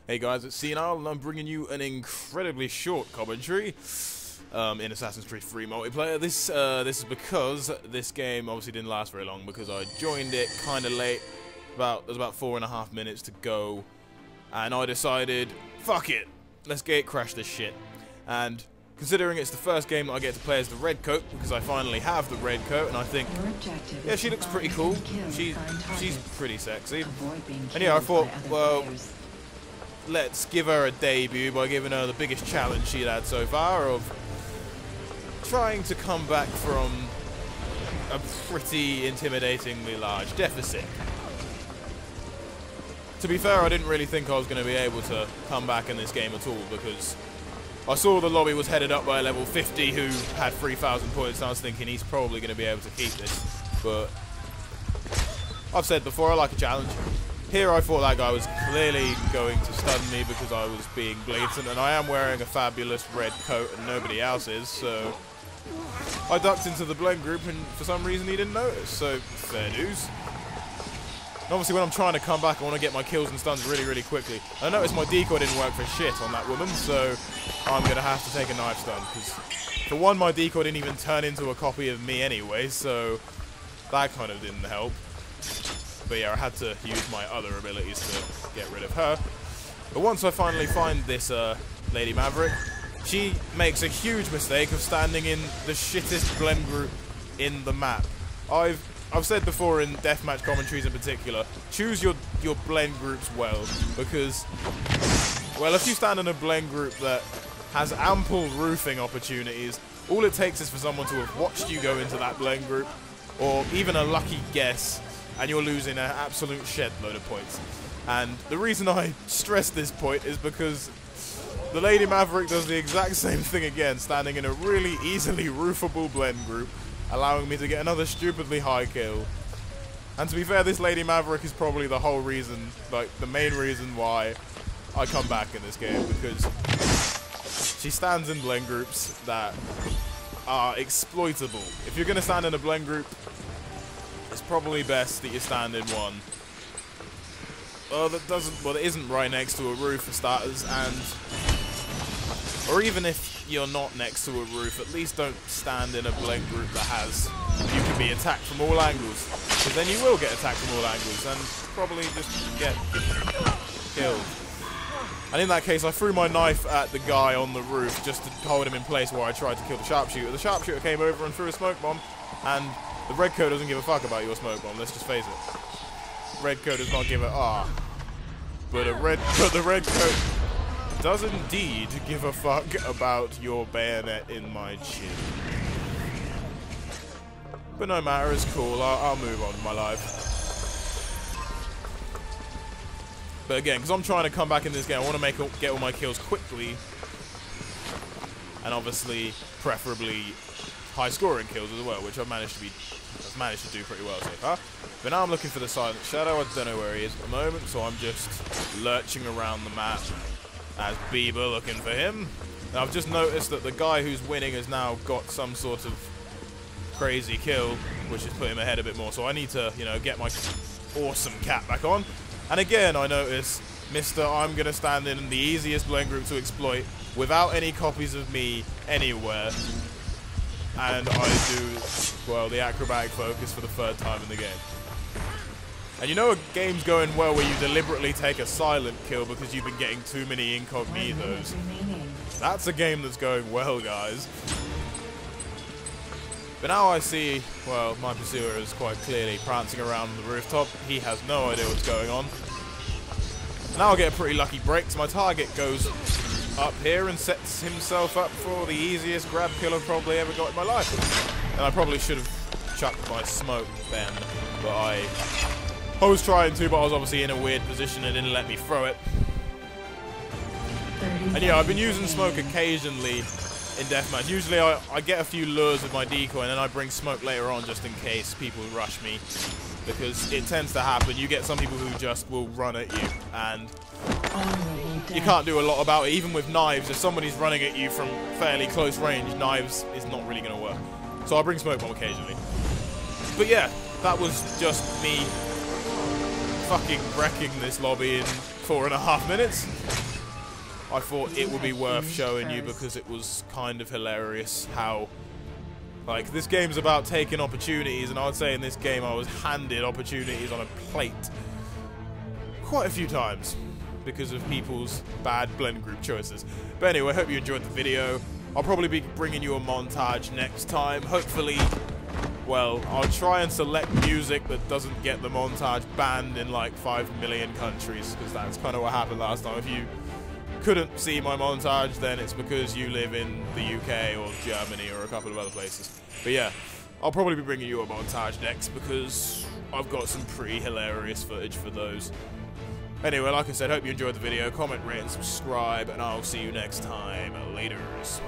Hey guys, it's Senile, and I'm bringing you an incredibly short commentary in Assassin's Creed 3 multiplayer. This is because this game obviously didn't last very long because I joined it kind of late. There's about 4.5 minutes to go, and I decided, fuck it, let's Gatecrash this shit. And considering it's the first game that I get to play as the red coat, because I finally have the red coat, and I think, yeah, she looks pretty cool. She's pretty sexy. And yeah, I thought, well, let's give her a debut by giving her the biggest challenge she'd had so far of trying to come back from a pretty intimidatingly large deficit. To be fair, I didn't really think I was going to be able to come back in this game at all, because I saw the lobby was headed up by a level 50 who had 3,000 points, and I was thinking he's probably going to be able to keep this. But I've said before, I like a challenge. Here I thought that guy was clearly going to stun me because I was being blatant, and I am wearing a fabulous red coat and nobody else is, so I ducked into the blend group and for some reason he didn't notice, so fair dues. And obviously when I'm trying to come back I want to get my kills and stuns really quickly. I noticed my decoy didn't work for shit on that woman, so I'm going to have to take a knife stun, because for one my decoy didn't even turn into a copy of me anyway, so that kind of didn't help. But yeah, I had to use my other abilities to get rid of her. But once I finally find this Lady Maverick, she makes a huge mistake of standing in the shittest blend group in the map. I've said before in Deathmatch commentaries in particular, choose your blend groups well, because, well, if you stand in a blend group that has ample roofing opportunities, all it takes is for someone to have watched you go into that blend group, or even a lucky guess, and you're losing an absolute shed load of points. And the reason I stress this point is because the Lady Maverick does the exact same thing again, standing in a really easily roofable blend group, allowing me to get another stupidly high kill. And to be fair, this Lady Maverick is probably the whole reason, like the main reason why I come back in this game, because she stands in blend groups that are exploitable. If you're going to stand in a blend group, it's probably best that you stand in one. Well, that isn't right next to a roof for starters, or even if you're not next to a roof, at least don't stand in a blend group that you can be attacked from all angles, because then you will get attacked from all angles and probably just get killed. And in that case, I threw my knife at the guy on the roof just to hold him in place while I tried to kill the sharpshooter. The sharpshooter came over and threw a smoke bomb, and the red coat doesn't give a fuck about your smoke bomb, let's just face it. Red coat does not give a but the red coat does indeed give a fuck about your bayonet in my chin. But no matter, it's cool, I'll move on with my life. But again, because I'm trying to come back in this game, I want to get all my kills quickly, and obviously, preferably high scoring kills as well, which I've managed to do pretty well so far. But now I'm looking for the Silent Shadow. I don't know where he is at the moment, so I'm just lurching around the map as Bieber looking for him. And I've just noticed that the guy who's winning has now got some sort of crazy kill, which has put him ahead a bit more. So I need to, you know, get my awesome cap back on. And again, I notice Mr. I'm going to stand in the easiest blend group to exploit without any copies of me anywhere. And I do, well, the acrobatic focus for the third time in the game. And you know a game's going well where you deliberately take a silent kill because you've been getting too many incognitos. That's a game that's going well, guys. But now I see, well, my pursuer is quite clearly prancing around the rooftop. He has no idea what's going on. Now I get a pretty lucky break, so my target goes up here and sets himself up for the easiest grab kill I've probably ever got in my life. And I probably should have chucked my smoke then, but I was trying to, but I was obviously in a weird position and didn't let me throw it. And yeah, I've been using smoke occasionally in Deathmatch. Usually I get a few lures with my decoy and then I bring smoke later on just in case people rush me, because it tends to happen. You get some people who just will run at you, and you can't do a lot about it. Even with knives, if somebody's running at you from fairly close range, knives is not really going to work. So I bring smoke bomb occasionally. But yeah, that was just me fucking wrecking this lobby in 4.5 minutes. I thought it would be worth showing you because it was kind of hilarious how, like, this game's about taking opportunities, and I would say in this game I was handed opportunities on a plate quite a few times because of people's bad blend group choices. But anyway, I hope you enjoyed the video. I'll probably be bringing you a montage next time. Hopefully, well, I'll try and select music that doesn't get the montage banned in like 5 million countries, because that's kind of what happened last time. If you couldn't see my montage, then it's because you live in the UK or Germany or a couple of other places. But yeah, I'll probably be bringing you a montage next because I've got some pretty hilarious footage for those. Anyway, like I said, hope you enjoyed the video. Comment, rate, and subscribe, and I'll see you next time. Laters.